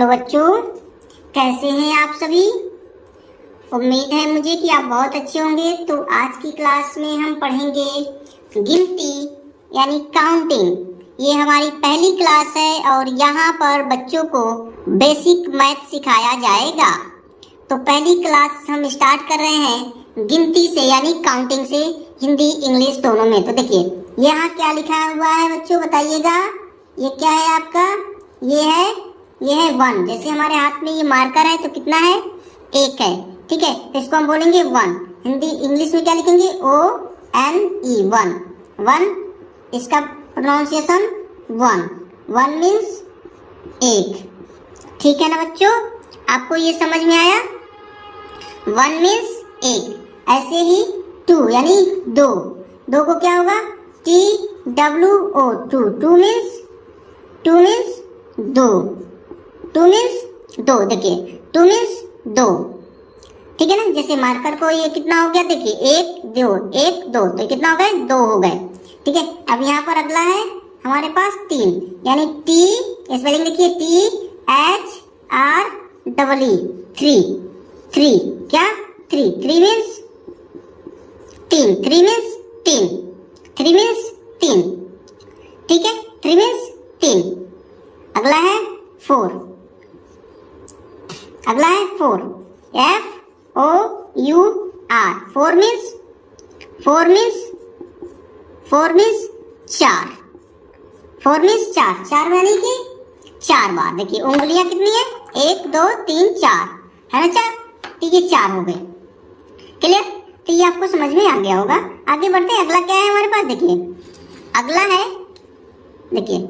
Hello बच्चों, कैसे हैं आप सभी। उम्मीद है मुझे कि आप बहुत अच्छे होंगे। तो आज की क्लास में हम पढ़ेंगे गिनती यानी काउंटिंग। ये हमारी पहली क्लास है और यहाँ पर बच्चों को बेसिक मैथ सिखाया जाएगा। तो पहली क्लास हम स्टार्ट कर रहे हैं गिनती से यानी काउंटिंग से, हिंदी इंग्लिश दोनों में। तो देखिए यहाँ क्या लिखा हुआ है बच्चों, बताइएगा। ये क्या है आपका, ये है 1। जैसे हमारे हाथ में ये मार्कर है तो कितना है, 1 है, ठीक है। तो इसको हम बोलेंगे 1। हिंदी इंग्लिश में क्या लिखेंगे, ONE 1। इसका प्रोनाउंसिएशन 1 मीन्स 1, ठीक है ना बच्चों। आपको ये समझ में आया, 1 मीन्स 1। ऐसे ही 2 यानी 2 को क्या होगा, TWO 2 मीन्स 2 मीन्स 2। देखिए 2 मीन्स 2, ठीक है ना। जैसे मार्कर को ये कितना हो गया, देखिए 1 2 तो कितना हो गए, 2 हो गए, ठीक है। अब यहाँ पर अगला है हमारे पास 3 यानी T, स्पेलिंग देखिए THREE 3 क्या, 3 मीन्स 3, 3 मीन्स 3, ठीक है। 3 मीन्स 3। अगला है 4, FOUR 4 मीन्स 4 मीन्स 4 यानी कि 4 बार। देखिए उंगलियां कितनी है, 1 2 3 4 है ना, 4, ठीक है। 4 हो गए, क्लियर। तो ये आपको समझ में आ गया होगा। आगे बढ़ते हैं, अगला क्या है हमारे पास, देखिए अगला है, देखिए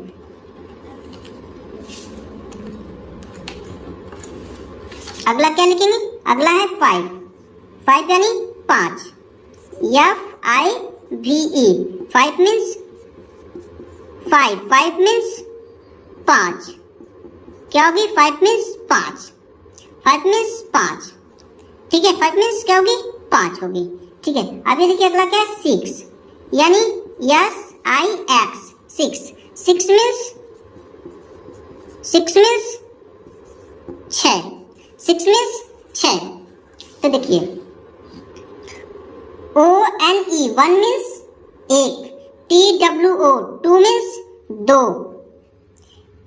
अगला क्या लिखेंगे, अगला है 5 यानी 5, FIVE 5 मीन्स 5 मीन्स 5, क्या होगी, 5 मीन्स 5, ठीक है। 5 मीन्स क्या होगी, 5 होगी, ठीक है। अभी देखिए अगला क्या है, 6 यानी SIX 6 मीन्स 6 मीन्स 6। तो देखिए ONE 1 means 1, TWO 2 means 2,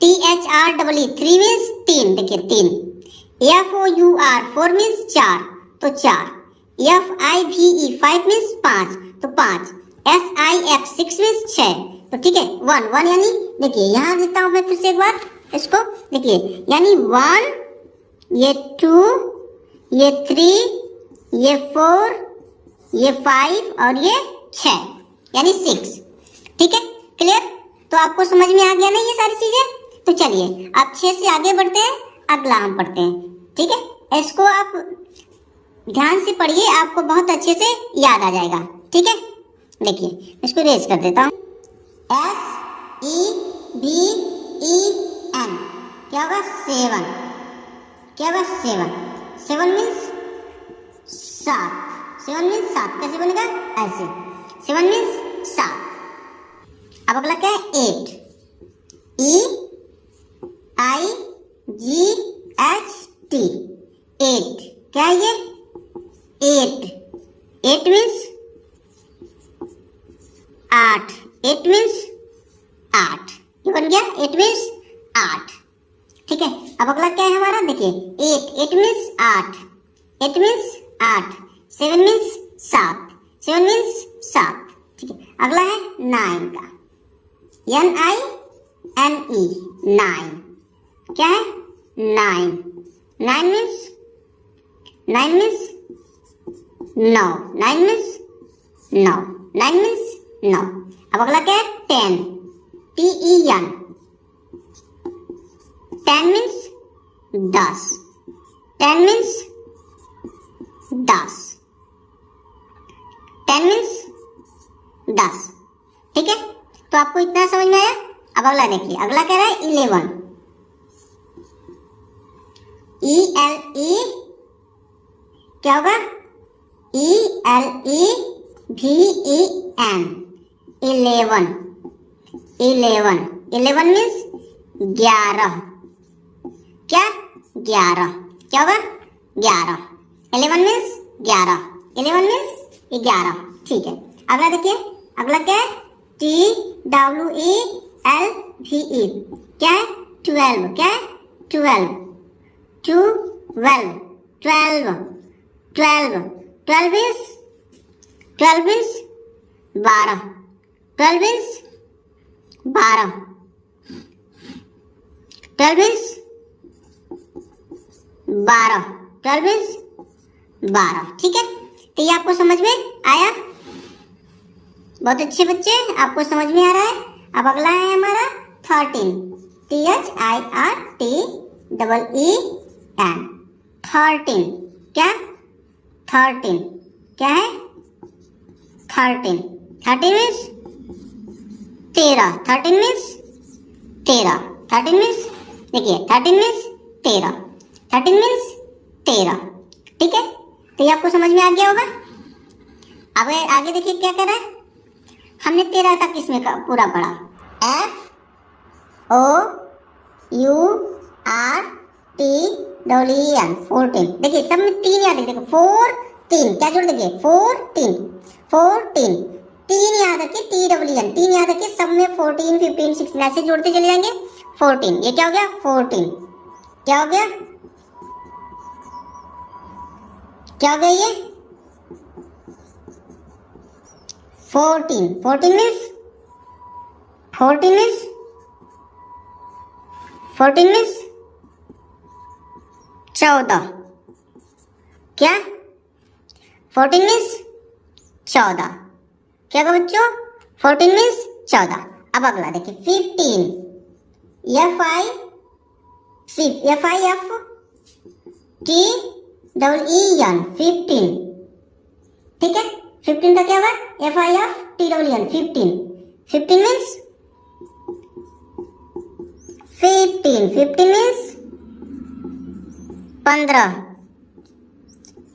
THREE 3 means 3, देखिए 3, FOUR 4 मीन्स 4 तो 4, FIVE 5 मीन्स 5 तो 5, SIX 6 मीन्स 6 तो ठीक है। 1 यानी देखिए यहाँ लिखता हूँ मैं फिर से एक बार इसको, देखिए यानी 1, ये 2, ये 3, ये 4, ये 5 और ये 6 यानी 6, ठीक है, क्लियर। तो आपको समझ में आ गया ना ये सारी चीजें। तो चलिए अब 6 से आगे बढ़ते हैं, अगला हम पढ़ते हैं, ठीक है। इसको आप ध्यान से पढ़िए, आपको बहुत अच्छे से याद आ जाएगा, ठीक है। देखिए इसको रेज कर देता हूँ, SEVEN क्या होगा, 7, क्या होगा 7 मीन्स 7, 7 मीन्स 7 कैसे बनेगा, ऐसे 7 मीन्स 7। अब अगला क्या है, 8 EIGHT 8 क्या है ये, 8 मीन्स 8, 8 मीन्स 8, ये बन गया 8 मीन्स 8, ठीक है। अब अगला क्या है हमारा, देखिए 8 मीन्स 8, 8 मीन्स 8, 7 मीन्स 7, 7 मीन्स 7, ठीक है। अगला है 9 का, NINE 9 क्या है, 9 मीन्स 9, 9 मीन्स 9। अब अगला क्या है, 10 TEN 10 मीन्स 10, 10 मीन्स 10, 10 मीन्स 10, ठीक है। तो आपको इतना समझ में आया। अब अगला देखिए, अगला कह रहा है 11 ELE क्या होगा, ELEVEN 11 मीन्स 11, क्या 11, क्या होगा 11, 11 मीन्स 11, 11 मीन्स 11, ठीक है। अगला देखिए, अगला क्या है TWELVE, क्या है 12, क्या है 12, 12, 12, 12, 12 मीन्स 12, 12 मीन्स 12, 12 मीन्स 12, 12 मीन्स 12, ठीक है। तो ये आपको समझ में आया? बहुत अच्छे बच्चे, आपको समझ में आ रहा है। अब अगला है हमारा 13, THIRTEEN, 13, क्या 13, क्या है 13, 13 मीन्स 13, 13 मीन्स 13, 13 मीन्स देखिए 13 मीन्स 13, 13 मीन्स 13, ठीक है। तो ये आपको समझ में आ गया होगा। अब आगे देखिए क्या कर रहा है, हमने 13 तक इसमें पूरा पढ़ा। FOURTEEN, 14, देखिए सब में 3 याद है, देखो 4 3, क्या जोड़ देंगे 14, 14, 3 याद रखिए, TEEN 3 याद रखिए, सब में 14 15 16 ऐसे जोड़ते चले जाएंगे। 14, ये क्या हो गया 14, क्या हो गया, क्या हो गया ये 14, 14 मीन्स 14 मीन्स 14 मीन्स 14, क्या 14 मीन्स 14, क्या होगा बच्चों 14 मीन्स 14। अब अगला देखिए 15, FIFTEEN, 15, ठीक है। 15 का क्या होगा FIFTEEN, 15, 15 मीन्स 15, 15 मीन्स 15,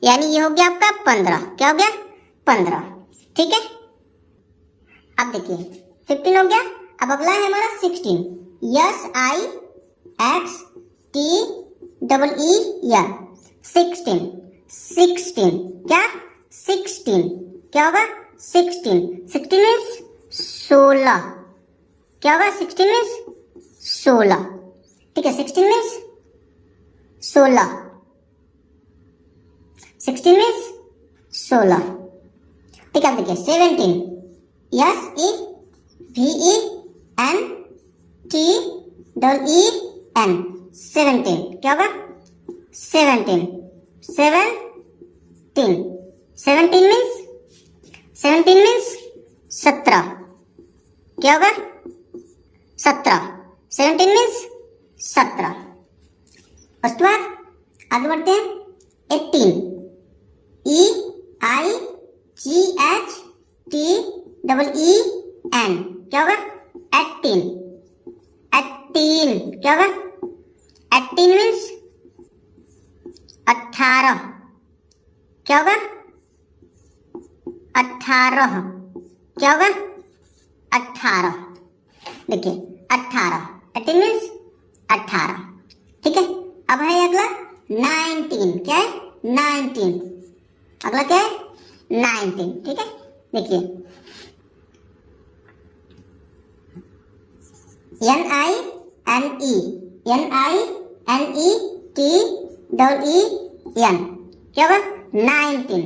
यानी ये हो गया आपका 15, क्या हो गया 15, ठीक है। अब देखिए 15 हो गया। अब अगला है हमारा 16, SIXTEEN, 16, 16, क्या 16, क्या होगा 16, 16 मीन्स 16, क्या होगा 16 मीन्स 16, ठीक है। 16 मीन्स 16, 16 मीन्स 16, ठीक है। देखिए 17, SEVENTEEN, 17, क्या होगा 17, 17, 17 मीन्स 17, क्या होगा 17, 17 मीन्स 17। उसके बाद आगे बढ़ते हैं 18, EIGHTEEN, क्या होगा 18, 18, क्या होगा 18 मीन्स 18, क्या होगा 18, क्या होगा 18, देखिए 18, 18 मीन्स 18, ठीक है। अब है अगला 19, क्या है 19, अगला क्या है 19, ठीक है। देखिए NINETEEN, क्या होगा 19,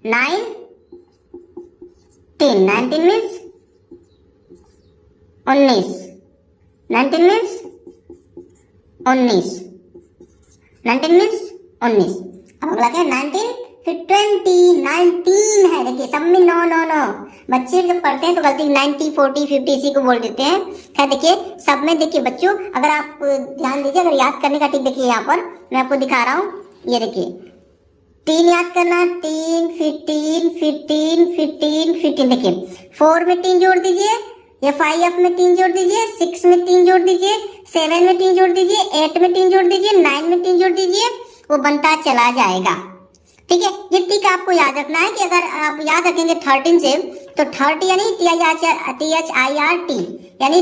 19 मीन्स 19, 19 मीन्स 19, 19 मीन्स 19। अब अगला क्या है 19, फिर 20, 19 है, देखिए सब में 9 9 9, बच्चे जब पढ़ते हैं तो गलती 90 40 50 इसी को बोल देते हैं। खैर देखिए सब में देखिए बच्चों, अगर आप ध्यान दीजिए, अगर याद करने का टिक देखिए यहाँ पर मैं आपको दिखा रहा हूँ, ये देखिए 3 याद करना, 3 15 15 15 15, देखिए 4 में 3 जोड़ दीजिए, या 5 में 3 जोड़ दीजिए, 6 में 3 जोड़ दीजिए, 7 में 3 जोड़ दीजिए, 8 में 3 जोड़ दीजिए, 9 में 3 जोड़ दीजिए, वो बनता चला जाएगा, ठीक है। ये टिक आपको याद रखना है कि अगर आप याद रखेंगे 13 से, तो 30 यानी THIRT, यानी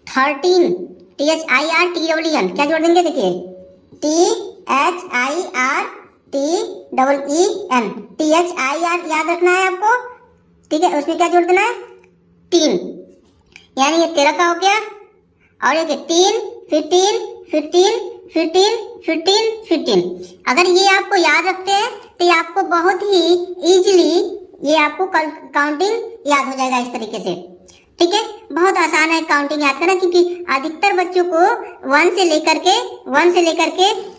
13 THIRTEEN क्या जोड़ देंगे, देखिए THIRTEEN, THIR याद रखना है आपको, ठीक है। उसमें क्या जोड़ देना है, 3, यानी ये 13 का हो गया। और ये 3 15 15 15 15 15। अगर ये आपको याद रखते हैं तो ये आपको बहुत ही इजीली ये आपको काउंटिंग याद हो जाएगा इस तरीके से, ठीक है। बहुत आसान है काउंटिंग याद करना, क्योंकि अधिकतर बच्चों को 1 से लेकर के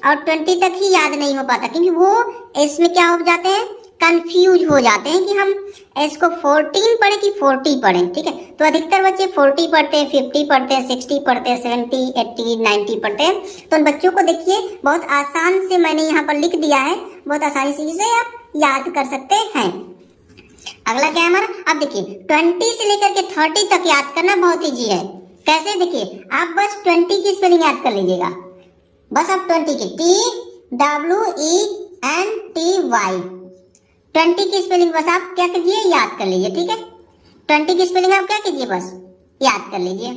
और 20 तक ही याद नहीं हो पाता, क्योंकि वो इसमें क्या हो जाते हैं, कंफ्यूज हो जाते हैं कि हम इसको 14 पढ़े कि 40 पढ़े, ठीक है। तो अधिकतर बच्चे 40 पढ़ते हैं, 50 पढ़ते हैं, 60 पढ़ते हैं, 70 80 90 पढ़ते हैं। तो उन बच्चों को देखिए बहुत आसान से मैंने यहाँ पर लिख दिया है, बहुत आसानी से इसे आप याद कर सकते हैं। अगला क्या है हमारा, अब देखिए 20 से लेकर के 30 तक याद करना बहुत इजी है। कैसे, देखिए आप बस 20 की स्पेलिंग याद कर लीजिएगा, बस आप 20 की TWENTY 20 की स्पेलिंग बस आप क्या कीजिए, याद कर लीजिए, ठीक है। 20 की स्पेलिंग आप क्या कीजिए, बस याद कर लीजिए,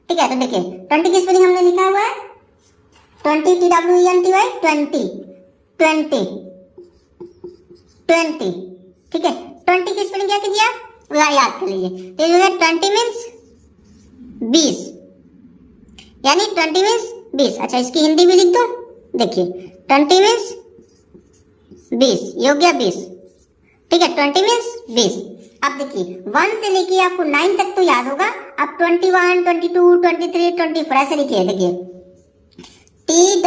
ठीक है। तो देखिए 20 की स्पेलिंग हमने लिखा हुआ है 20 TWENTY 20 20, ठीक है। 20 की स्पेलिंग क्या कीजिए आप, याद कर लीजिए। तो ये 20 मीन्स 20, यानी 20 मीन्स 20। अच्छा इसकी हिंदी भी लिख दो, देखिए 20 मीन्स 20, ये हो गया 20, ठीक है। 20 मीन्स 20। अब देखिए 1 से लेके आपको 9 तक तो याद होगा, अब 21 22 23 24 ऐसे लिखिए, देखिए TWENTY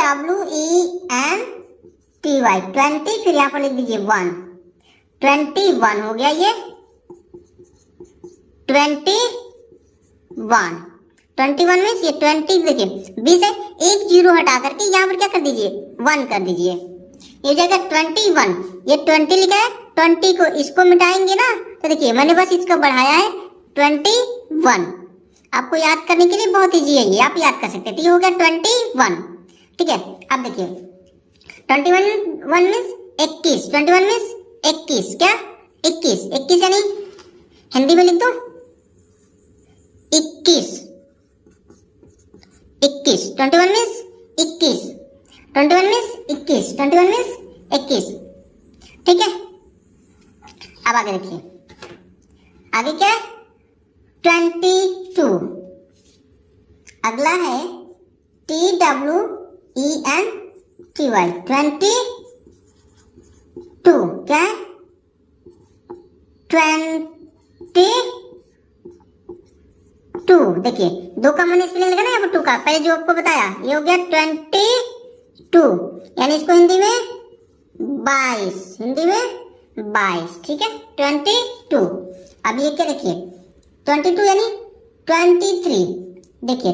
20, फिर यहाँ पर लिख दीजिए 1, 21 हो गया ये 21 मीन्स ये 20, देखिए 20 है, एक जीरो हटा करके यहाँ पर क्या कर दीजिए, 1 कर दीजिए, ये जाएगा 21। ये 20 लिखा है, 20 को इसको मिटाएंगे ना, तो देखिए मैंने बस इसको बढ़ाया है 21। आपको याद करने के लिए बहुत इजी है, ये आप याद कर सकते हैं। तो ये हो गया 21, ठीक है। अब देखिए 21 मीन्स 21, 21 मीन्स 21, क्या 21 यानी हिंदी में लिख दो 21, 21 मीन्स 21, 21 मीन्स 21, 21 मीन्स 21, ठीक है। अब आगे देखिए, आगे क्या है 22। अगला है TWENTY 22, क्या है 22। देखिए 2 का मैंने स्पेलिंग लिखा ना यहाँ पर 2 का, पहले जो आपको बताया, ये हो गया 22, यानी इसको हिंदी में 22, हिंदी में 22, ठीक है 22। अब ये क्या देखिए 22 यानी 23, देखिए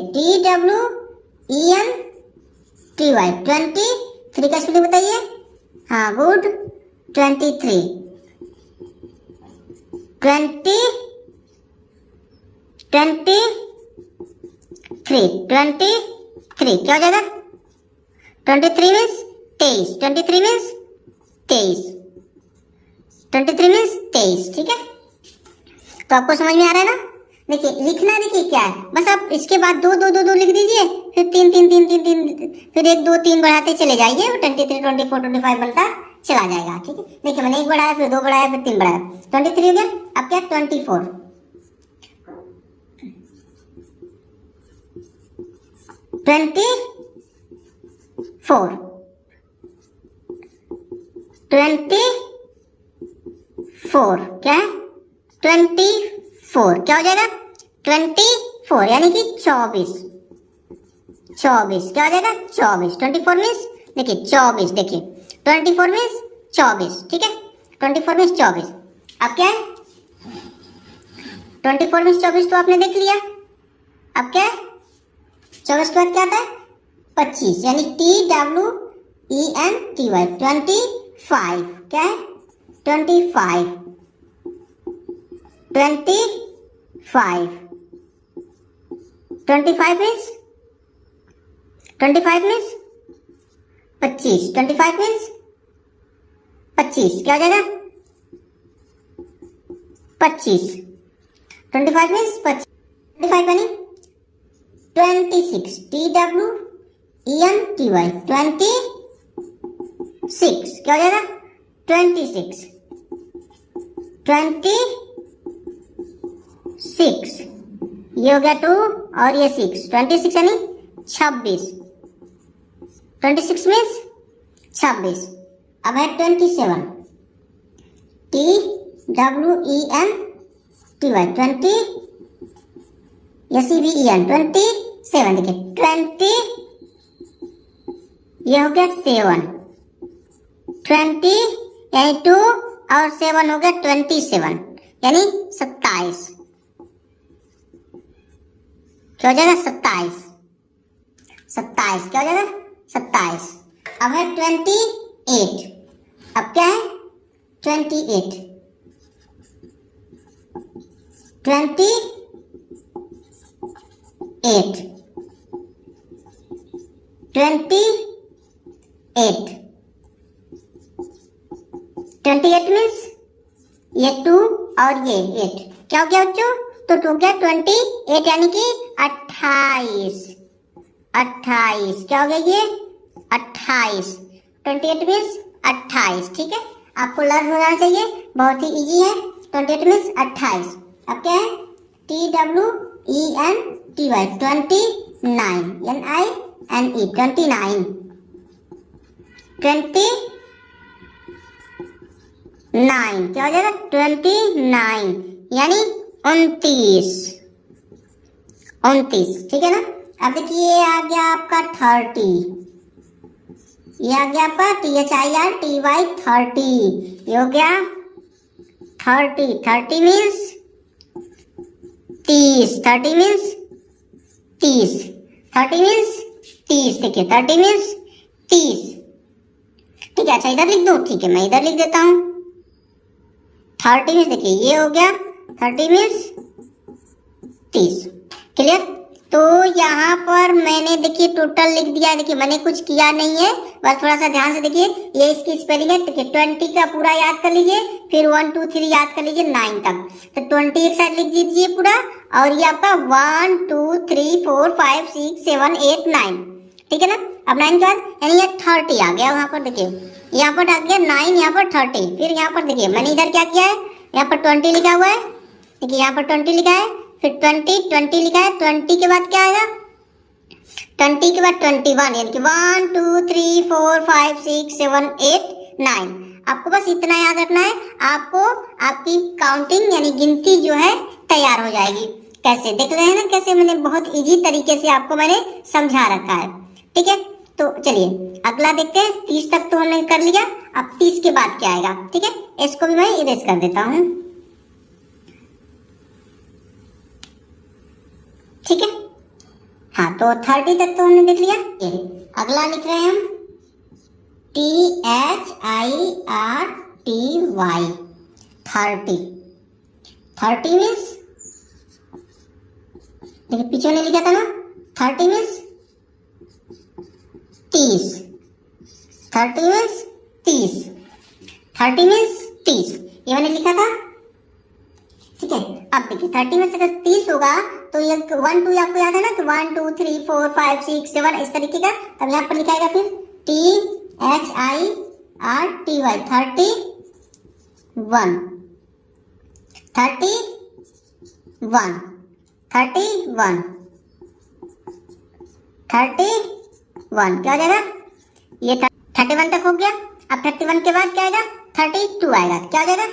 TWENTY 23 का स्पेलिंग बताइए, हाँ गुड 23 23 क्या हो जाएगा 23 मीन्स 23, 23 मीन्स 23, 23 मीन्स 23, ठीक है। तो आपको समझ में आ रहा है ना। देखिए लिखना देखिए क्या है, बस आप इसके बाद 2 2 2 2 लिख दीजिए, फिर 3 3 3 3 3, फिर 1 2 3 बढ़ाते चले जाइए, 23 24 25 बनता चला जाएगा, ठीक है। देखिए मैंने 1 बढ़ाया, फिर 2 बढ़ाया, फिर 3 बढ़ाया, 23 हो गया। अब क्या 24, 24 24 क्या है 24, क्या हो जाएगा 24 यानी कि 24, क्या हो जाएगा 24, 24 मीन्स देखिए 24, देखिए 24 मीन्स 24, ठीक है 24 मीन्स 24। अब क्या है 24 मीन्स 24 तो आपने देख लिया। अब क्या है 24 के बाद क्या आता है 25, यानी TWENTY 25, क्या है 25 मीन्स 25 मीन्स 25, 25 मीन्स 25, क्या हो जाएगा 25, 25 मीन्स 25, 25 यानी 26, TWENTY, 26, क्या हो जाएगा 26, 26, ये हो गया 2 और ये 6, 26 यानी 26, 26 मीन्स 26। अब है 27, TWENTY, 27, 27, देखिए 20, ये हो गया 7, 20 यानी 2 और 7 हो गया 27 यानी 27, क्या हो जाएगा 27, 27, क्या हो जाएगा 27। अब है 28, अब क्या है 28, 28, 28 मीन्स ये 2 और ये 8, क्या हो गया बच्चों, तो 2 गया 28 यानी कि 28, 28, क्या हो गया ये 28, 28 मीन्स 28, ठीक है, आपको लर्न हो जाना चाहिए, बहुत ही इजी है। 28 मीन्स 28। अब क्या है TWENTY, 29, NINE, 29, 29, क्या हो जाएगा 29 यानी 29, 29, ठीक है ना। अब देखिए ये आ गया आपका 30, ये आ गया आपका THIRTY 30, ये हो गया 30, 30 मीन्स 30, 30 मीन्स 30, 30 मीन्स 30, देखिए 30 मीन्स 30, ठीक है। अच्छा इधर लिख दो, ठीक है मैं इधर लिख देता हूँ 30 मीन्स, देखिए ये हो गया 30 मीन्स 30, क्लियर। तो यहाँ पर मैंने देखिए टोटल लिख दिया, देखिए मैंने कुछ किया नहीं है, बस थोड़ा सा ध्यान से देखिए, ये इसकी स्पेलिंग है, देखिए 20 का पूरा याद कर लीजिए, फिर 1 2 3 याद कर लीजिए 9 तक, तो 20 एक साइड लिख दीजिए पूरा, और ये आपका 1 2 3 4 5 6 7 8 9, ठीक है ना। अब 9 के बाद यानी ये 30 आ गया, वहां पर देखिए यहाँ पर आ गया 9, यहाँ पर 30, फिर यहाँ पर देखिए मैंने इधर क्या किया है, यहाँ पर 20 लिखा हुआ है, देखिए यहाँ पर 20 लिखा है, फिर 20 लिखा है, 20 के बाद क्या आएगा, 20 के बाद 21 यानी कि 1 2 3 4 5 6 7 8 9। आपको बस इतना याद रखना है, आपको आपकी काउंटिंग यानी गिनती जो है तैयार हो जाएगी। कैसे देख रहे हैं ना, कैसे मैंने बहुत इजी तरीके से आपको मैंने समझा रखा है, ठीक है। तो चलिए अगला देखते हैं, 30 तक तो हमने कर लिया, अब 30 के बाद क्या आएगा, ठीक है, इसको भी मैं इरेज कर देता हूँ, ठीक है। हाँ तो 30 तक तो हमने देख लिया, अगला लिख रहे हैं हम THIRTY, 30 मीन्स, देखिए पीछे ने लिखा था ना 30 मीन्स 30, 30 मीन्स 30, 30 मीन्स 30, ये मैंने लिखा था, ठीक है। अब देखिए 30 में से अगर 30 होगा तो ये 1 2 आपको याद है ना, तो 1 2 3 4 5 6 7 इस तरीके का, तब यहाँ पर लिखाएगा फिर THIRTY 31, 31, 31, 31, क्या हो जाएगा, ये 31 तक हो गया। अब 31 के बाद क्या आएगा, 32 आएगा, क्या हो जाएगा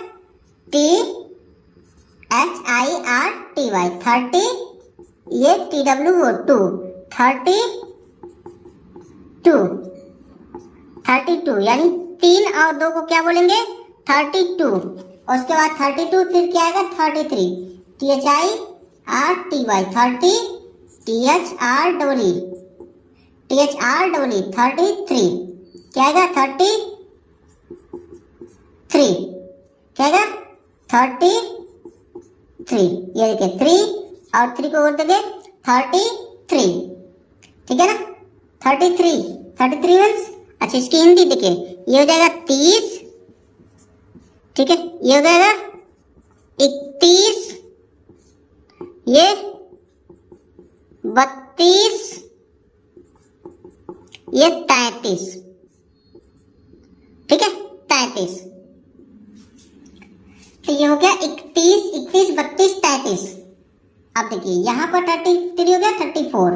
THIRTY 30, ये TWO 32 यानी 3 और 2 को क्या बोलेंगे 32, और उसके बाद 32 फिर क्या आएगा 33, THIRTY 30, THR33, क्या आएगा 33, क्या आएगा 33, ये देखिए 3 और 3 को बोल देंगे 33, ठीक है ना। 33 मीन्स, अच्छा इसकी हिंदी देखिए, ये हो जाएगा 30, ठीक है, ये हो जाएगा 31, ये 32, ये 33, ठीक है 33। तो ये हो गया 31, 31, 32, 33। अब देखिए यहाँ पर 33 हो गया 34,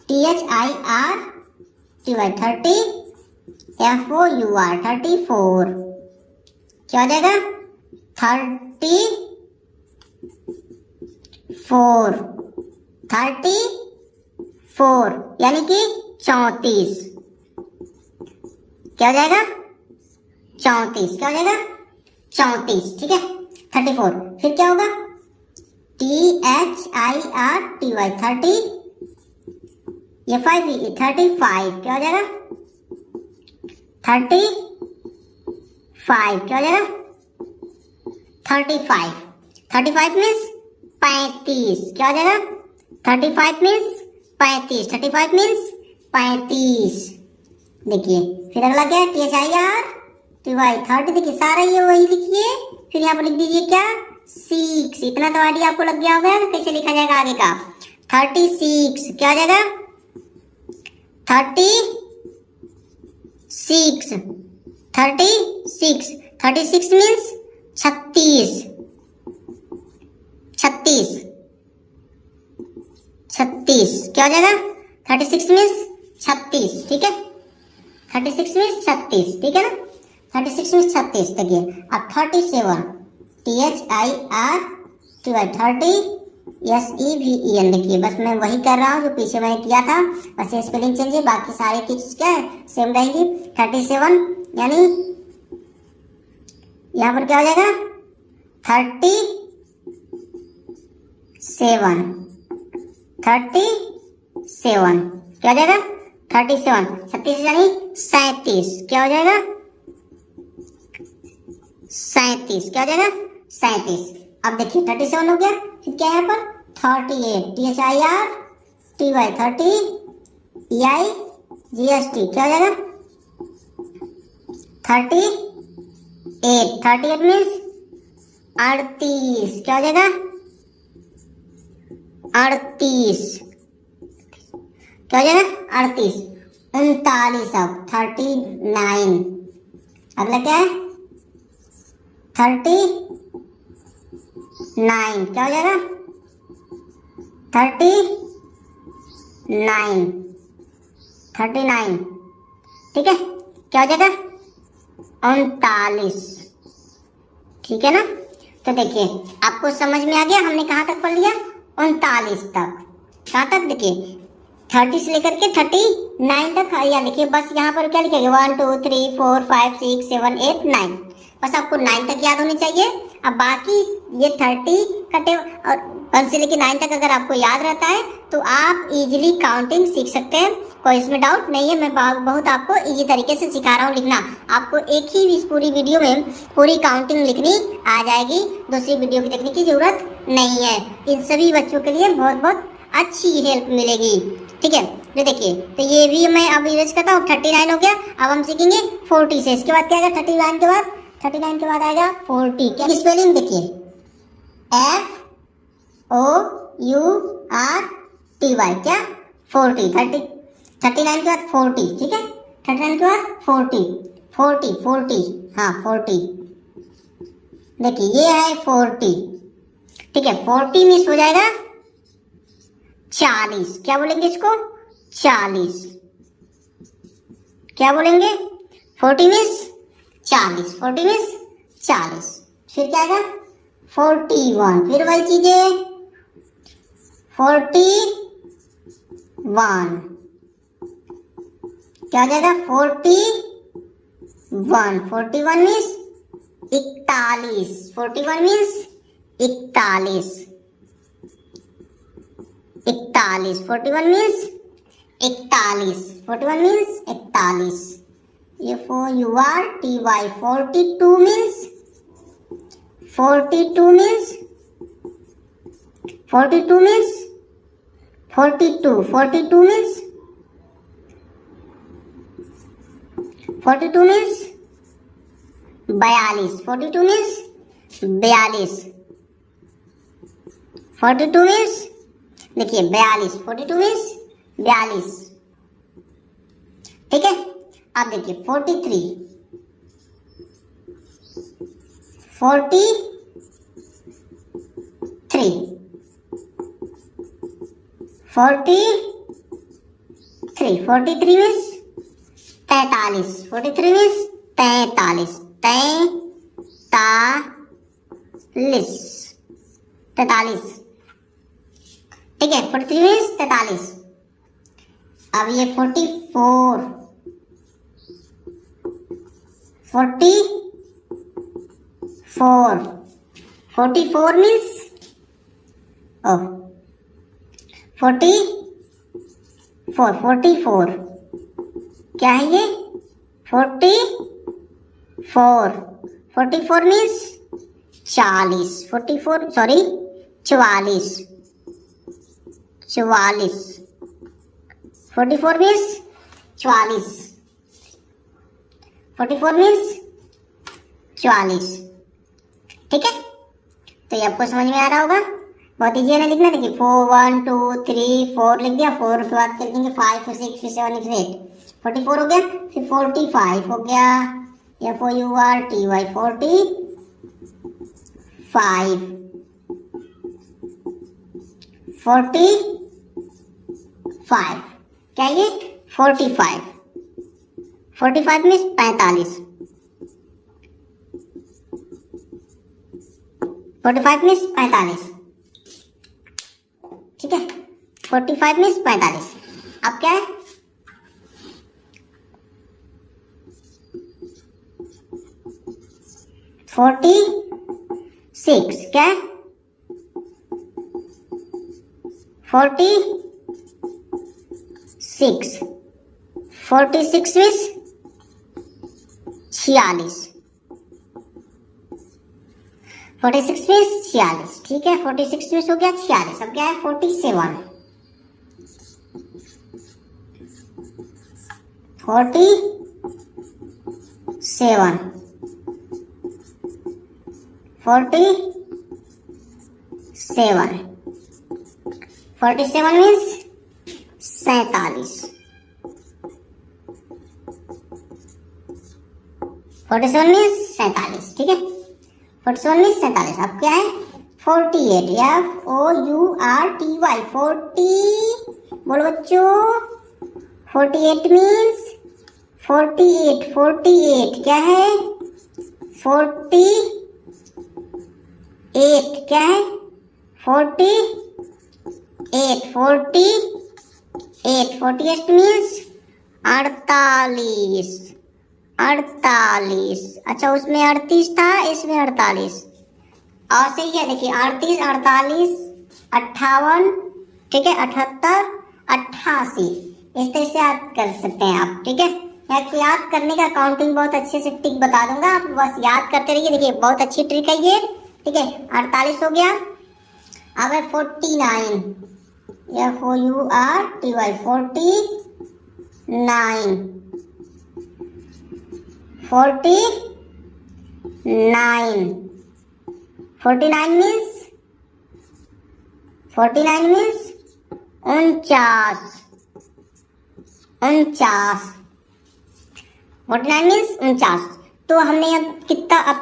THIR TY 30, FOUR 34, क्या हो जाएगा 34, 34 यानी कि 34, क्या हो जाएगा 34, क्या हो जाएगा 34, ठीक है 34। फिर क्या होगा THIR TY 30, ये 5 35, क्या हो जाएगा 35, क्या हो जाएगा 35, 35 मीन्स 35, क्या हो जाएगा 35 मीन्स 35, 35 मीन्स 35। देखिए फिर अगला क्या है THIR TY 30, देखिए सारा ये वही लिखिए। फिर यहाँ पर लिख दीजिए क्या 6, इतना तो आइडिया आपको लग गया होगा कैसे लिखा जाएगा आगे का। 36, क्या हो जाएगा 36, 36, 36 मीन्स 36, 36, 36, क्या हो जाएगा 36 मीन्स 36, ठीक है 36 मीन्स 36, ठीक है ना 36 मीन्स 36। देखिए अब 37, THIR TY 30, SEVEN, देखिए बस मैं वही कर रहा हूँ जो पीछे मैंने किया था, बस ये स्पेलिंग चेंज है, बाकी सारे की चीज क्या है सेम रहेगी। 37 यानी यहाँ पर क्या हो जाएगा 37, 37, क्या हो जाएगा 37, 36 यानी 37, क्या हो जाएगा 37, क्या हो जाएगा 37। अब देखिए 37 हो गया। फिर क्या है यहाँ पर 38, THIR TY 30, EI GST, क्या हो जाएगा 38, 38 मीन्स 38, क्या हो जाएगा 38, क्या हो जाएगा 38, 39। अब 39, अगला क्या है 39, क्या हो जाएगा 39, 39, ठीक है क्या हो जाएगा 39, ठीक है ना। तो देखिए आपको समझ में आ गया हमने कहाँ तक पढ़ लिया 39 तक। कहाँ तक देखिए 30 से लेकर के 39 तक। या देखिए बस यहाँ पर क्या लिखेंगे 1 2 3 4 5 6 7 8 9, बस आपको 9 तक याद होनी चाहिए। अब बाकी ये 30 कटे और 1 से लेकर 9 तक अगर आपको याद रहता है तो आप इजीली काउंटिंग सीख सकते हैं, कोई इसमें डाउट नहीं है। मैं बहुत आपको इजी तरीके से सिखा रहा हूँ लिखना। आपको एक ही इस पूरी वीडियो में पूरी काउंटिंग लिखनी आ जाएगी, दूसरी वीडियो की देखने की जरूरत नहीं है। इन सभी बच्चों के लिए बहुत बहुत अच्छी हेल्प मिलेगी, ठीक है। ये देखिए तो ये भी मैं अब यूज करता हूँ। 39 हो गया। अब हम सीखेंगे 40 से। इसके बाद क्या आएगा 39 के बाद, 39 के बाद आएगा 40। क्या स्पेलिंग देखिए FOURTY, क्या 40, 39 के बाद 40, ठीक है 39 के बाद 40, 40, 40, हाँ 40। देखिए ये है 40, ठीक है 40 मिस हो जाएगा 40। क्या बोलेंगे इसको 40, क्या बोलेंगे 40 मिस 40, 40 मिस 40। फिर क्या आएगा 41, फिर वही चीजें 41, क्या हो जाएगा 41, 41 means 41, 41 means 41, 41, 41 means 41, 41 means 41। FOURTY, 42 means 42 means 42 means 42, 42 means 42 means 42, 42 means 42, 42 means देखिए 42, 42 मीन्स 42, ठीक है। अब देखिए 43, 43, 43, 43 मीन्स 43, 43 मीन्स 43, 43, 43, ठीक है। 43 मीन्स 43। अब ये 44, 44, 44 मीन्स 44, 44 क्या है ये? 44, 44 मीन्स 40, 44 सॉरी 44, 44, 44 मीन्स 44, 44 मीन्स 44, ठीक है। तो ये आपको समझ में आ रहा होगा, बहुत ईजी है ना लिखना। देखिए 4 1 2 3 4 लिख दिया, 4 के बाद कर देंगे 5 फिर 6 फिर 7 फिर 8, 44 हो गया। फिर 45 हो गया, FOURTY 45, 45 क्या ये 45, 45 मीन्स 45, 45 मीन्स 45, ठीक है। 45 मीन्स 45। अब क्या है? फोर्टी सिक्स क्या है? 46, 46 मीन्स 46, 46 मीन्स 46, ठीक है। 46 मीन्स हो गया 46। अब क्या है? 47, 47, 47, 47 मीन्स 47, 47 मीन्स 47, ठीक है। 47 मीन्स 47। अब क्या है? 48, FOURTY 40, बोलो बच्चों 48 मीन्स 48, 48 क्या है? 48 क्या है? 48, 48, 48 मीन्स 48, 48। अच्छा उसमें 38 था, इसमें 48 और सही है। देखिए 38, 48, 58, ठीक है, 78, 88 इस तरह से याद कर सकते हैं आप, ठीक है। आपको याद करने का काउंटिंग बहुत अच्छे से ट्रिक बता दूंगा, आप बस याद करते रहिए। देखिए बहुत अच्छी ट्रिक है ये, ठीक है। 48 हो गया। अब है 49, FOURTY 49, 49, 49 मीन्स 49 मीन्स 49, 49, 49 मीन्स 49। तो हमने अब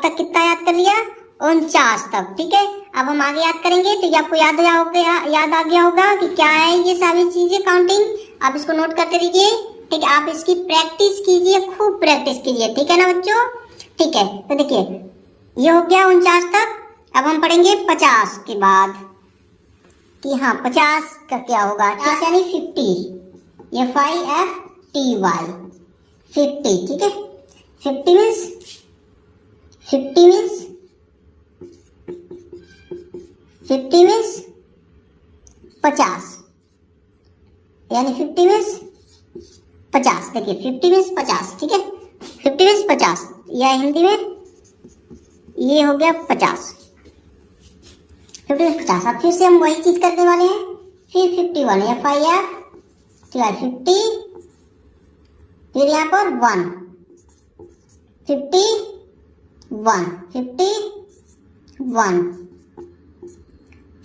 तक कितना याद कर लिया? 49 तक, ठीक है। अब हम आगे याद करेंगे तो ये आपको याद आ गया होगा कि क्या है ये सारी चीजें काउंटिंग। आप इसको नोट करते रहिए, ठीक है। आप इसकी प्रैक्टिस कीजिए, खूब प्रैक्टिस कीजिए, ठीक है ना बच्चों, ठीक है। तो देखिए ये हो गया 49 तक। अब हम पढ़ेंगे 50 के बाद कि हाँ 50 का क्या होगा। 50 यानी 50, FIFTY 50, ठीक है। 50 मीन्स 50 मीन्स 50 यानी 50 मीन्स 50। देखिए 50 मीन्स 50, ठीक है। 50 मीन्स 50 या हिंदी में ये हो गया 50, 50 मीन्स 50। अब फिर से हम वही चीज करने वाले हैं। फिर 51 FIFTY 50, फिर यहाँ पर 1, 51, 51,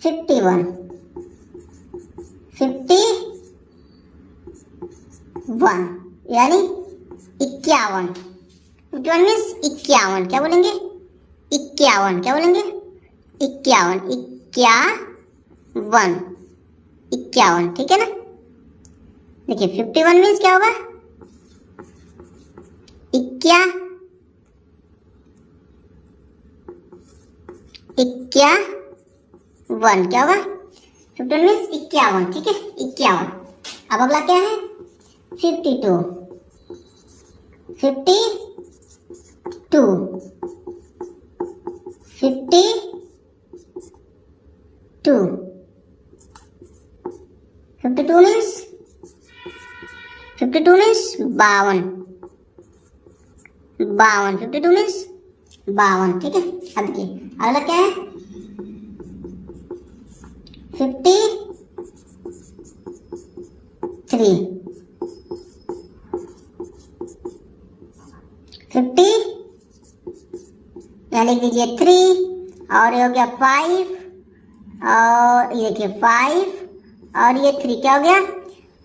51, 51 यानी 51। 51 मीन्स 51। क्या बोलेंगे? 51। क्या बोलेंगे? 51। 51। 51, ठीक है ना। देखिए 51 मीन्स क्या होगा? 51 क्या होगा? 51 मीन्स 51, ठीक है, 51। अब अगला क्या है? 52। 52 52 मीन्स 52 मीन्स 52। 52 मीन्स 52, ठीक है। अब देखिए अगला क्या है? 53। यहाँ लिख दीजिए 3 और ये हो गया 5 और ये देखिए 5 और ये 3 क्या हो गया?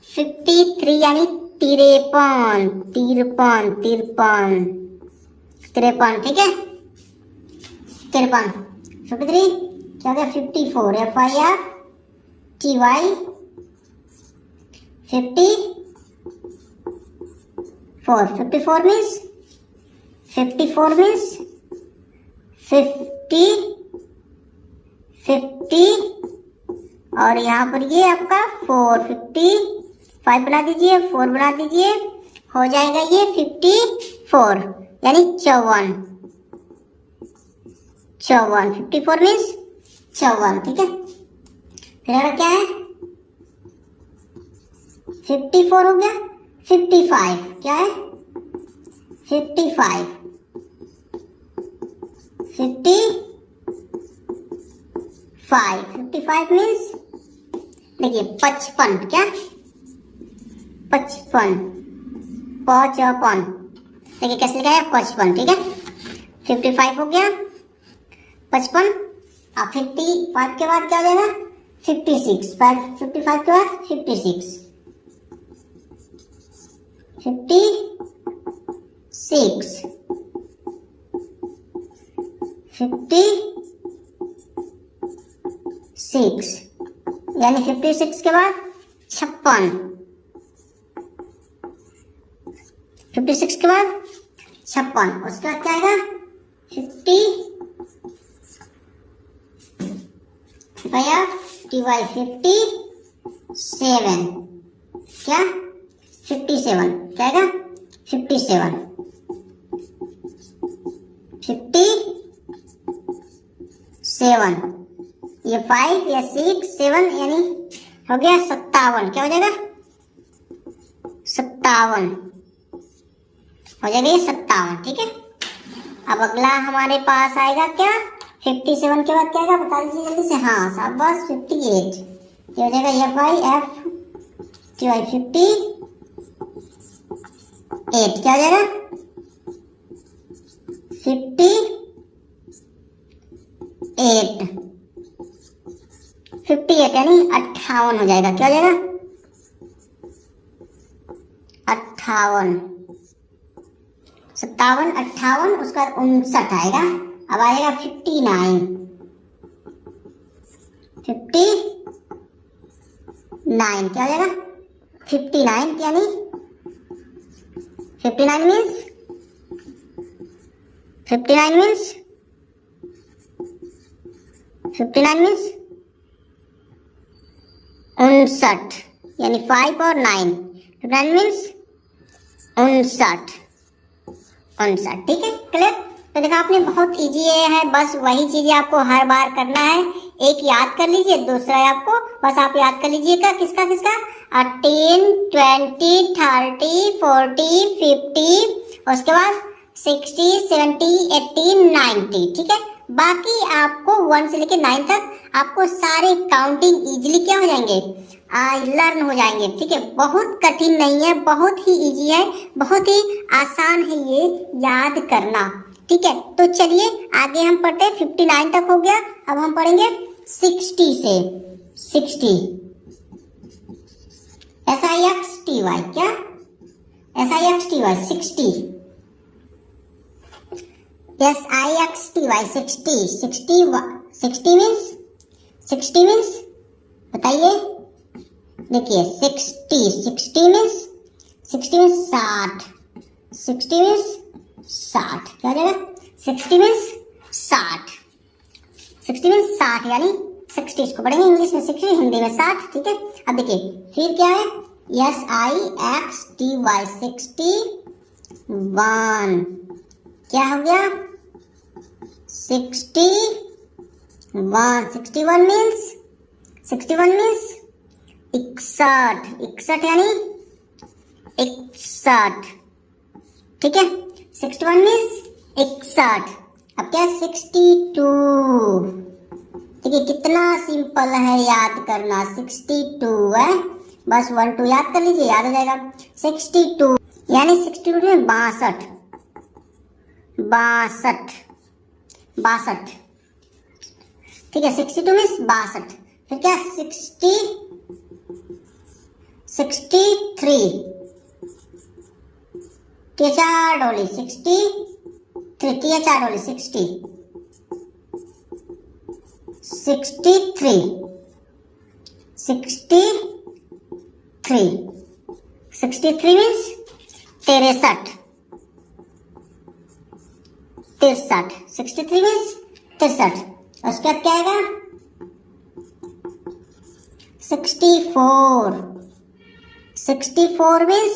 53 यानी 53। 53, ठीक है। 53 53 क्या हो गया? 54 FIR TY 54। 54 मीन्स 50 और यहाँ पर ये आपका 455 बना दीजिए, 4 बना दीजिए, हो जाएगा ये 54 यानी 54। 54 मीन्स 54, ठीक है। फिर अगला क्या है? 54 हो गया। 55 क्या है? 55 मीन्स देखिए 55। क्या? 55 देखिए कैसे लिखा है? 55, ठीक है। 55 हो गया। 55 अब 55 के बाद क्या हो जाएगा? 56। 55 के बाद 56 यानी 56 के बाद 56। 56 के बाद 56 उसके बाद क्या आएगा? 57 क्या? 57 क्या आएगा? 57 ये 5 या 6 7 यानी हो गया 57। क्या हो जाएगा? 57 हो जाएगा ये 57, ठीक है। अब अगला हमारे पास आएगा क्या? 57 के बाद क्या आएगा? बता दीजिए जल्दी से। हाँ शाबाश, 58 ये हो जाएगा FIF TY 58 क्या हो जाएगा? 58 यानी 58 हो जाएगा। क्या हो जाएगा? 58 57 58 उसका 59 आएगा। अब आएगा 59 क्या हो जाएगा? 59 यानी 59 मीन्स 59 मीन्स 59 यानी 5 और 9 59 मीन्स 59, ठीक है। क्लियर? तो देखा आपने, बहुत इजी है। बस वही चीजें आपको हर बार करना है। एक याद कर लीजिए, दूसरा आपको बस आप याद कर लीजिएगा किसका 10 20 30 40 50 उसके बाद 60 70 80 90, ठीक है। बाकी आपको 1 से लेके 9 तक आपको सारे काउंटिंग इजीली क्या हो जाएंगे? लर्न हो जाएंगे, ठीक है। बहुत कठिन नहीं है, बहुत ही इजी है, बहुत ही आसान है ये याद करना, ठीक है। तो चलिए आगे हम पढ़ते हैं। 59 तक हो गया। अब हम पढ़ेंगे 60 से 60 SIXTY, क्या? SIXTY 60, SIXTY 60 मीन्स बताइए, देखिए 60 मीन्स 60, 60 क्या हो जाएगा? 60 मीन्स 60 यानी 60, इसको पढ़ेंगे इंग्लिश में 60, हिंदी में 60, ठीक है। अब देखिए फिर क्या है, SIXTY 61, क्या हो गया? 61 मीन्स 61 61 यानी 61, ठीक है। 61 मीन्स 61। अब क्या? 62, ठीक है, कितना सिंपल है याद करना, 62 है, बस 1 2 याद कर लीजिए, याद हो जाएगा। 62 यानी 62 में 62, ठीक है। 62 मीन्स 62, फिर क्या? 63, के 4 डोली 63, के 4 डोली 60, 63 मीन्स 63, 63 मीन्स 63। उसके बाद क्या आएगा? 64 मीन्स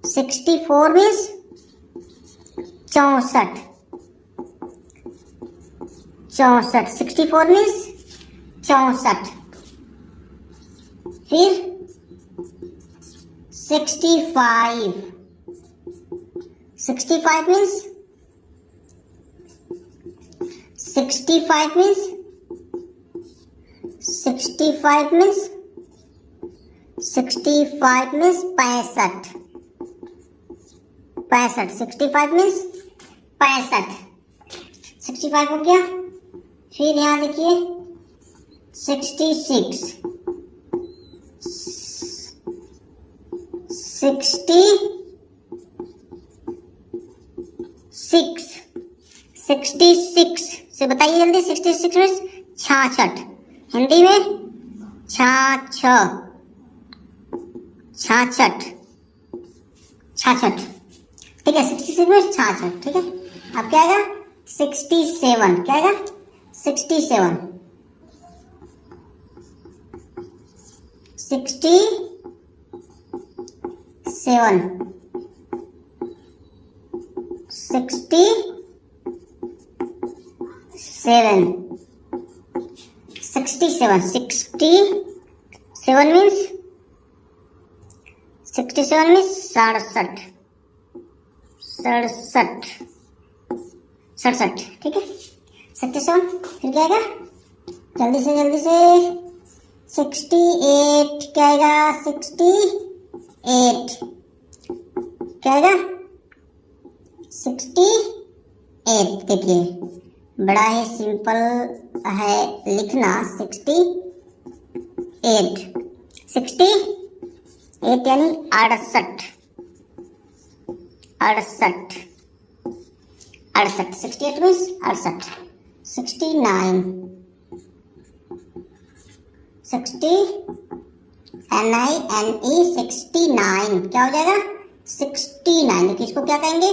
64 मीन्स 64, 64 मीन्स 64। फिर 65 means 65 means 65 means 65 means 65, 65 means 65, 65 हो गया। फिर यहाँ देखिए 66, 66 से बताइए जल्दी, 66 मीन्स 66, हिंदी में 66, ठीक है। 66 मीन्स 66, ठीक है। अब क्या आएगा? 67, क्या आएगा? 67, 67 मीन्स 67 मीन्स 67, ठीक है। 67, फिर क्या आएगा? जल्दी से 68, क्या आएगा? 68, क्या आएगा? 68, देखिए बड़ा ही सिंपल है लिखना, 68 यानी 68, 68 मीन्स 68। 69, 69, क्या हो जाएगा? 69, देखिए इसको क्या कहेंगे?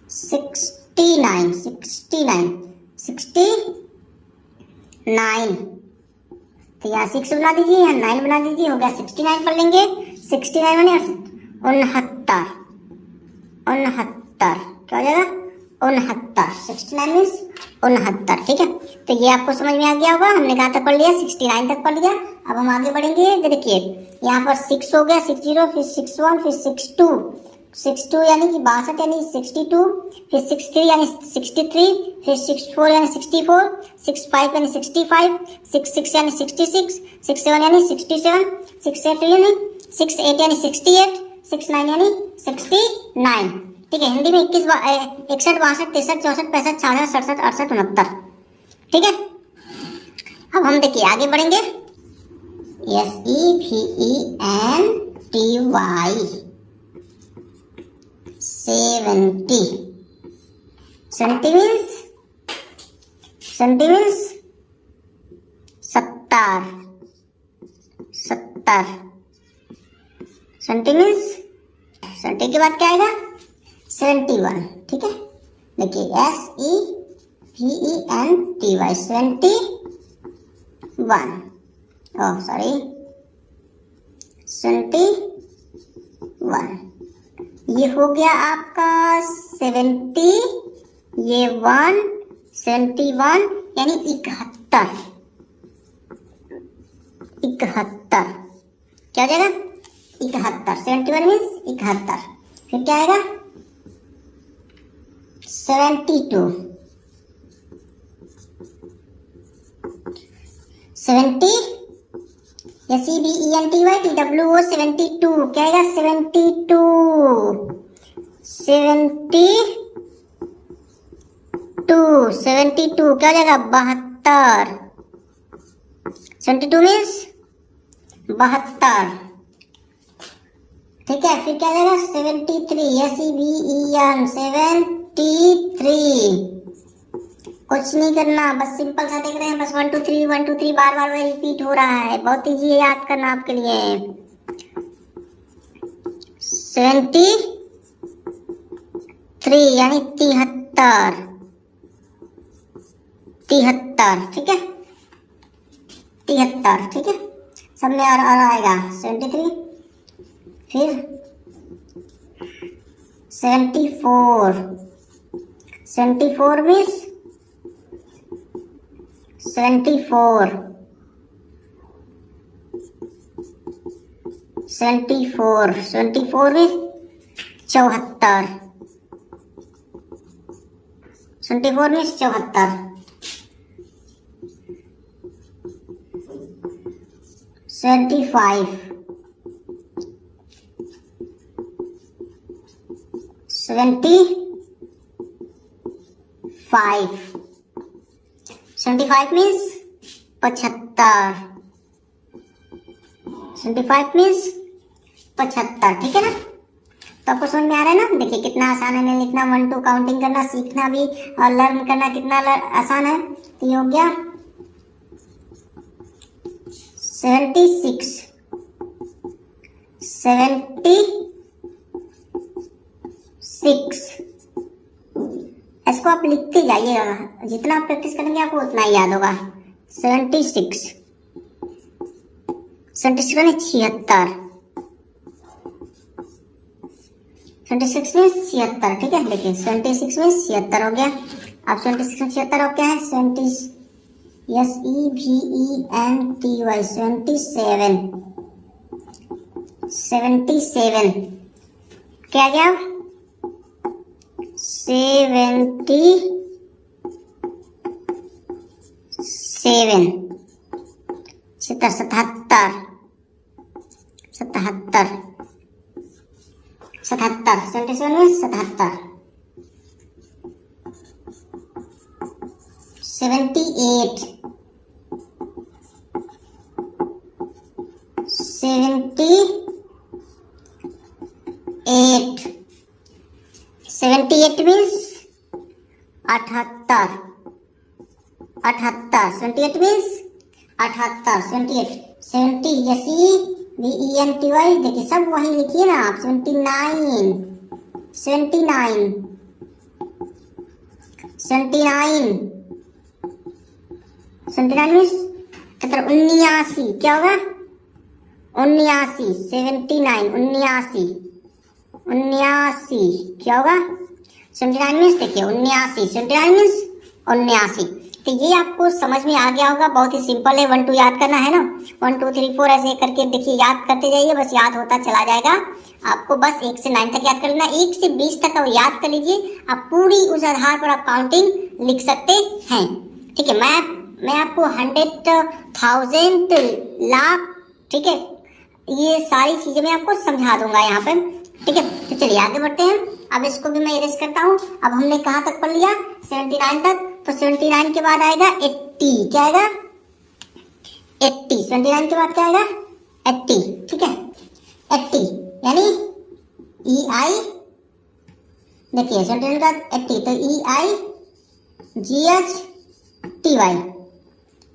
69, तो यहाँ 6 बना दीजिए, यहाँ 9 बना दीजिए, हो गया 69 पढ़ लेंगे। 69 माने 69, क्या हो जाएगा? 69, 69 मीन्स 69, ठीक है। तो ये आपको समझ में आ गया होगा, हमने कहाँ तक पढ़ लिया? 69 तक पढ़ लिया। अब हम आगे बढ़ेंगे, देखिए यहाँ पर 6 हो गया, 60, फिर 61, फिर 62 यानी कि 62 यानी 62, फिर 63 यानी 63, फिर 64 यानी 64, 65 यानी 65, 66 यानी 66, 67 यानी 67, 68 यानी 68, 69 यानी 69, ठीक है, हिंदी में 21, 61, 62, 63, 64, 65, 66, 67, 68, 69। ठीक है, अब हम देखिए आगे बढ़ेंगे। SEVENTY 70। 70 मीन्स 70 मीन्स 70 के बाद क्या आएगा? 71। ठीक है, देखिए SEVENTY 71, ओह सॉरी 71। ये हो गया आपका 70, ये 1, 71 यानी 71। 71 क्या हो जाएगा? 71। 71 मीन्स 71। फिर क्या आएगा? 72। 70 SEVENTYTWO 72 क्या आएगा? 72। 72 क्या हो जाएगा? 72। 72 मीन्स 72। ठीक है, फिर क्या आ जाएगा? 73 73। कुछ नहीं करना, बस सिंपल सा देख रहे हैं, बस 1 2 3 1 2 3 बार बार वही रिपीट हो रहा है। बहुत इजी है याद करना आपके लिए। 73 यानी 73। 73 ठीक है, 73 ठीक है, सब में और आएगा 73। फिर 74 means 74 means 74। 74 means 74। 75 means 75। 75 means 75। ठीक है ना, तो आपको समझ में आ रहा है ना? देखिए कितना आसान है लिखना, 1 2 काउंटिंग करना सीखना भी और लर्न करना कितना आसान है। तो ये हो गया 76। इसको आप लिखते जाइएगा, जितना आप प्रैक्टिस करेंगे आपको उतना ही याद होगा। 76 76 में 76। 76 में 76। ठीक है, देखिए 76 में 76 हो गया। अब 76 में 76 हो क्या है? 70 SEVENTY 77 क्या गया? 77 77 77 में 77। 78 78 मीन्स 78। 78 मीन्स 78। 70 SEVENTY देखिए सब वही लिखिए ना आप। 79 मीन्स कितना? 79 क्या होगा? 79 79 क्या होगा? 79 मीन्स देखिए 79 79 मीन्स 79। तो ये आपको समझ में आ गया होगा, बहुत ही सिंपल है। 1 2 याद करना है ना, 1 2 3 4 ऐसे करके देखिए याद करते जाइए, बस याद होता चला जाएगा। आपको बस 1 से 9 तक याद कर लेना, 1 से 20 तक आप याद कर लीजिए। आप पूरी उस आधार पर आप काउंटिंग लिख सकते हैं। ठीक है, मैं आपको 100,000 लाख, ठीक है, ये सारी चीजें मैं आपको समझा दूंगा यहाँ पे। ठीक है, तो चलिए आगे बढ़ते हैं। अब इसको भी मैं इरेज करता हूँ। अब हमने कहाँ तक पढ़ लिया? 79 तक। तो 79 के बाद आएगा 80। क्या आएगा? 80। 79 के बाद क्या आएगा? 80। ठीक है, 80 यानी EI, देखिए 79 का 80 तो EIGHTY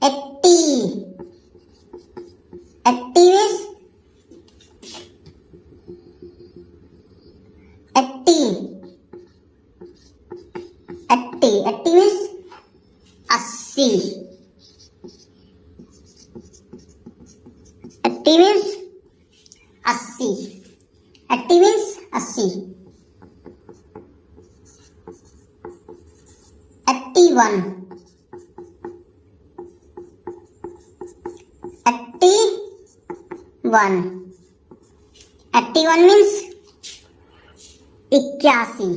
80। 80 means 80 means 80। 80 means 80। 80 means 80। 81 81 means 81।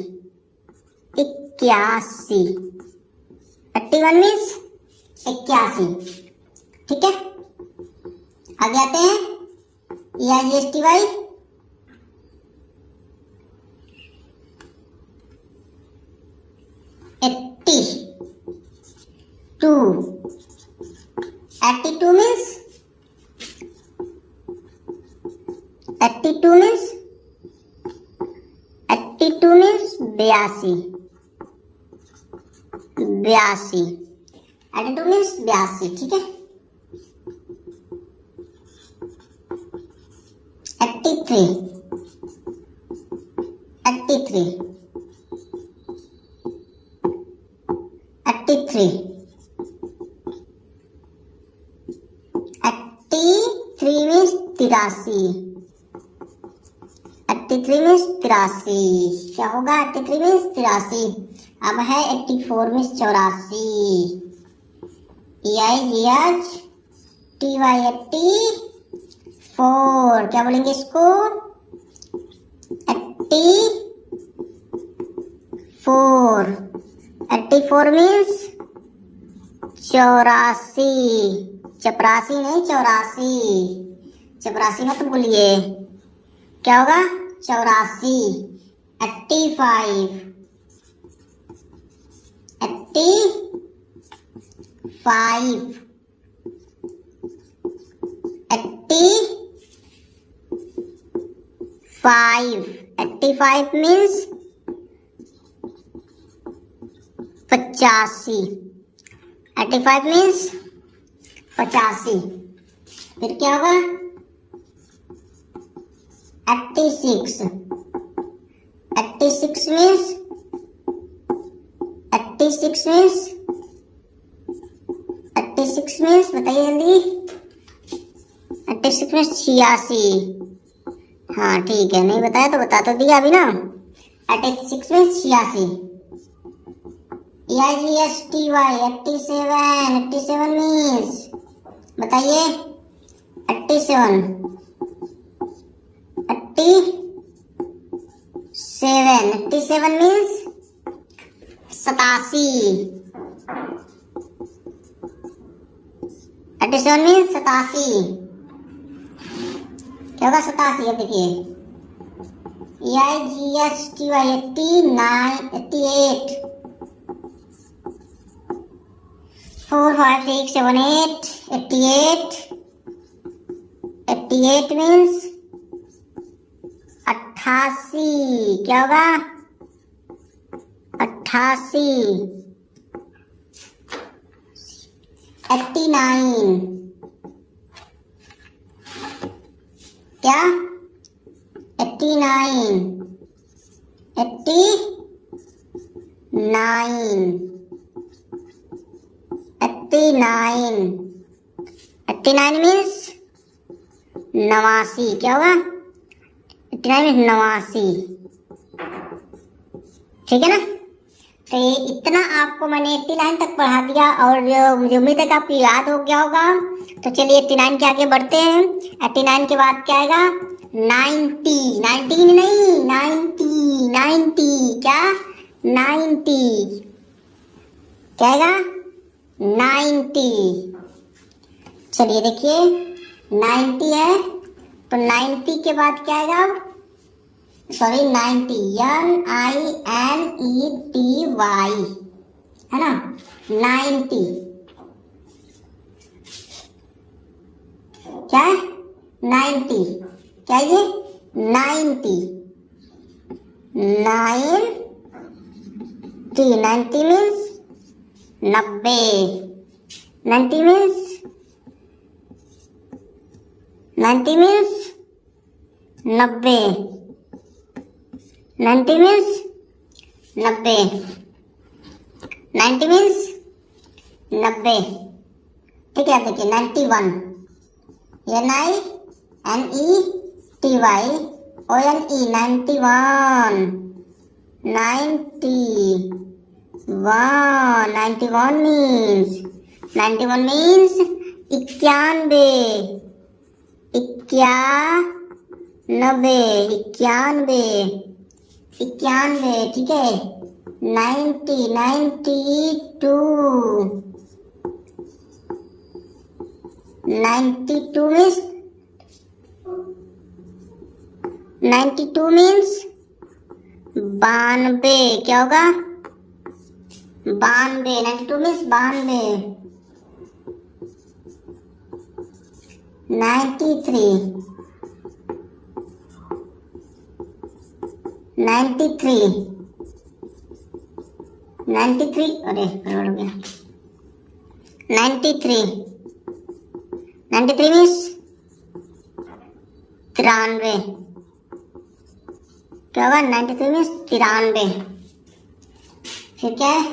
81 81 means 81। ठीक है, आगे आते हैं। EIGHTY 82। 82 means 82 means 82 means 82। 82 82 means 82। ठीक है, 83 83 83 83 मीन्स 83। 83 मीन्स 83। क्या होगा? 83 मीन्स 83। अब है 84 मीन्स 84। EIGHTY 84। क्या बोलेंगे इसको? 84। 84 मीन्स 84। चपरासी नहीं, 84। चपरासी मत बोलिए। क्या होगा? 84। 85 85 85 मीन्स 85। 85 मीन्स 85। फिर क्या होगा? 86 86 मीन्स 86 मीन्स 86 मीन्स बताइए जल्दी। 86 मीन्स 86। हाँ ठीक है, नहीं बताया तो बता तो दिया अभी ना। 86 मीन्स 86। EIGHTY 87 मीन्स बताइए। 87 मीन्स 87। 87 मीन्स 87। क्या होगा? 87। अब देखिए EIGHTY 88 4 5 6 7 8 88 88 मीन्स 88। क्या होगा? 88। 89 क्या? 89 89 89 89 मीन्स 89। क्या होगा? 89 मीन्स 89। ठीक है ना? तो ये इतना आपको मैंने 89 तक पढ़ा दिया और मुझे उम्मीद है कि आपको याद हो गया होगा। तो चलिए 89 के आगे बढ़ते हैं। 89 के बाद क्या आएगा? 90 90 नहीं 90 90 क्या? 90 क्या आएगा? 90। चलिए देखिए 90 है तो 90 के बाद क्या आएगा? सॉरी 90, NINETY, है ना, 90, क्या है 90, क्या ये 90, 90 means 90, 90 means 90 means 90, 90 means 90, 90 means 90। ठीक है, देखिए 91, NINETYONE, 91, 91 मीन्स 91 मीन्स 91, 91, ठीक है। 90, 92, 92 मीन्स 92 मीन्स 92, क्या होगा 92, 92 मीन्स 92, 93, 93, 93, अरे गड़बड़ हो गया, 93, 93 मीन्स 93, क्या होगा 93 मीन्स 93। फिर क्या है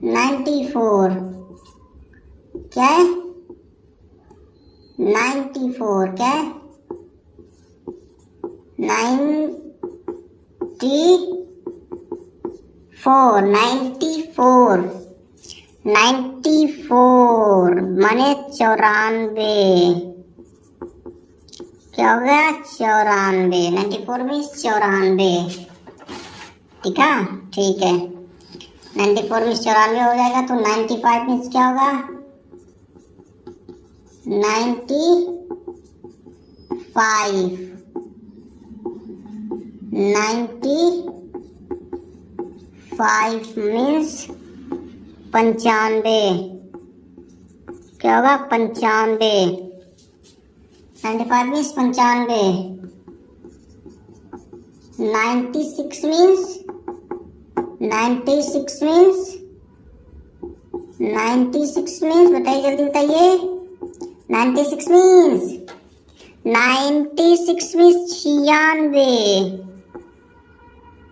94, क्या है 94, क्या है 94, 94, 94 माने 94, क्या हो गया 94, 94 मीन्स 94, ठीक है, ठीक है। 94 मीन्स 94 हो जाएगा, तो 95 मीन्स क्या होगा 95, 95 मीन्स 95, क्या होगा 95, 95 मीन्स 95, 96 मीन्स 96 मीन्स 96 मीन्स बताइए, जल्दी बताइए 96 means 96 means 96,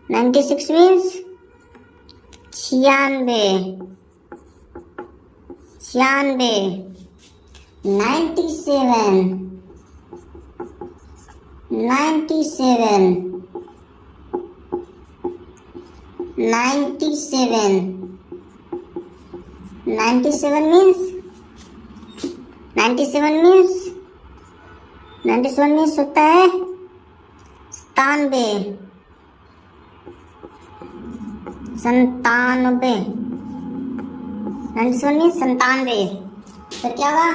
96 means 96, 96, 97, 97, 97, 97 means 97 means 97 means होता है 97, 97, 97 मीन्स 97। फिर क्या होगा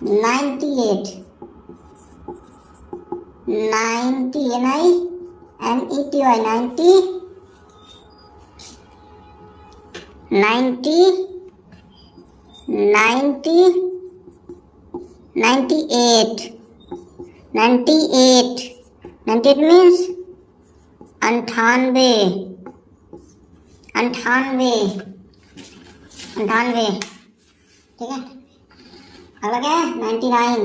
98, 90, NINETY, 90, 90, 90, 98, 98, 98 मीन्स 98, 98, 98, ठीक है। अगला क्या है 99,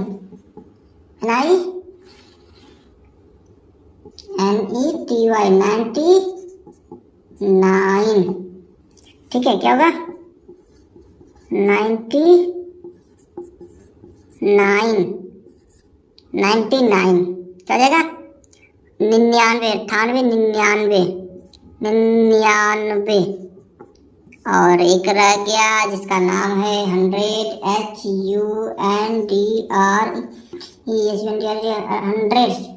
NINETY, 99, ठीक है, क्या होगा 99, 99, क्या जाएगा 99, 98, 99। और एक रह गया जिसका नाम है 100, HUNDRE, 100।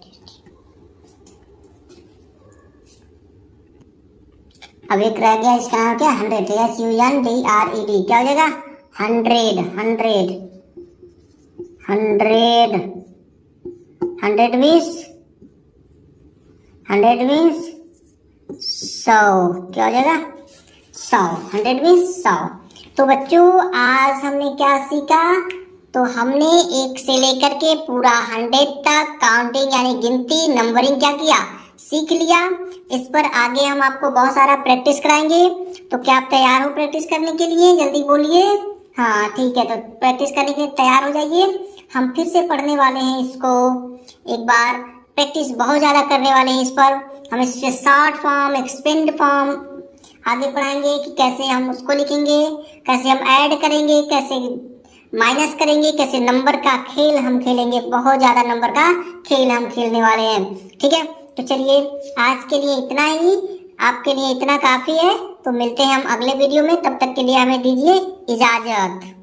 अब एक रह गया, इसका नाम क्या 100, SUNDRED, क्या हो जाएगा 100, 100, 100, 100 मीन्स 100, क्या हो जाएगा 100, 100 मीन्स 100। तो बच्चों आज हमने क्या सीखा, तो हमने 1 से लेकर के पूरा 100 तक काउंटिंग यानी गिनती नंबरिंग क्या किया, सीख लिया। इस पर आगे हम आपको बहुत सारा प्रैक्टिस कराएंगे। तो क्या आप तैयार हो प्रैक्टिस करने के लिए, जल्दी बोलिए। हाँ ठीक है, तो प्रैक्टिस करने के लिए तैयार हो जाइए। हम फिर से पढ़ने वाले हैं इसको, एक बार प्रैक्टिस बहुत ज़्यादा करने वाले हैं इस पर। हम इस पे शॉर्ट फॉर्म, एक्सपेंड फॉर्म आगे पढ़ाएंगे कि कैसे हम उसको लिखेंगे, कैसे हम ऐड करेंगे, कैसे माइनस करेंगे, कैसे नंबर का खेल हम खेलेंगे। बहुत ज़्यादा नंबर का खेल हम खेलने वाले हैं, ठीक है। तो चलिए आज के लिए इतना ही, आपके लिए इतना काफ़ी है। तो मिलते हैं हम अगले वीडियो में, तब तक के लिए हमें दीजिए इजाज़त।